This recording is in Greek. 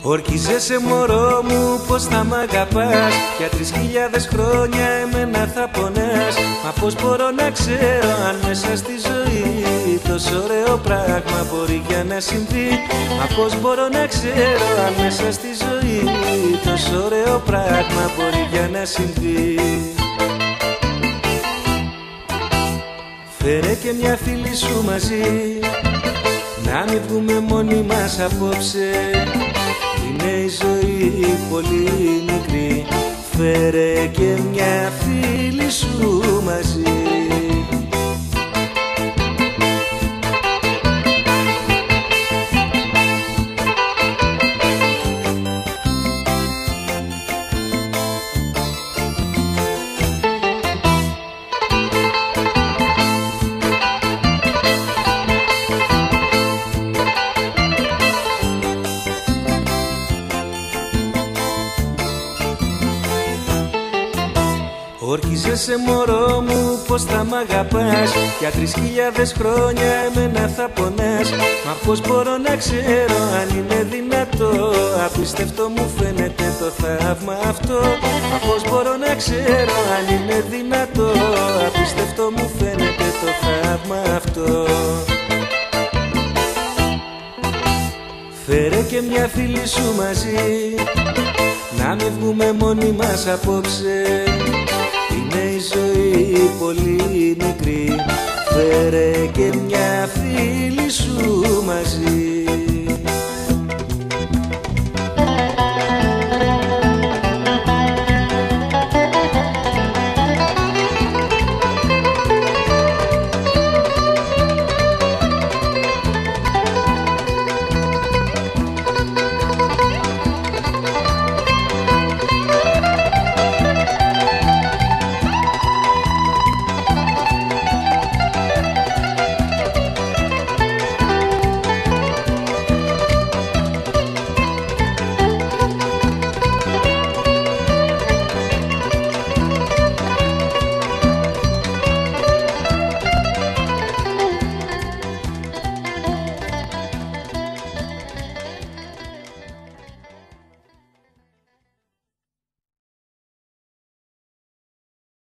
Ορκίζεσαι μωρό μου πως θα μ' αγαπάς. Για 3.000 χρόνια εμένα θα πονάς. Μα πως μπορώ να ξέρω αν μέσα στη ζωή τόσο ωραίο πράγμα μπορεί για να συμβεί. Μα πως μπορώ να ξέρω αν μέσα στη ζωή τόσο ωραίο πράγμα μπορεί για να συμβεί. Φέρε και μια φίλη σου μαζί, να μην βγούμε μόνοι μας απόψε. Είναι η ζωή πολύ μικρή. Φέρε και μια φίλη σου μαζί. Ορκίζεσαι μωρό μου πως θα μ' αγαπάς. Για 3.000 χρόνια εμένα θα πονάς. Μα πως μπορώ να ξέρω αν είναι δυνατό. Απίστευτο μου φαίνεται το θαύμα αυτό. Μα πως μπορώ να ξέρω αν είναι δυνατό. Απίστευτο μου φαίνεται το θαύμα αυτό. Φέρε και μια φίλη σου μαζί, να μην βγούμε μόνοι μας απόψε. Είναι η ζωή πολύ μικρή. Φέρε και μια φίλη σου μαζί.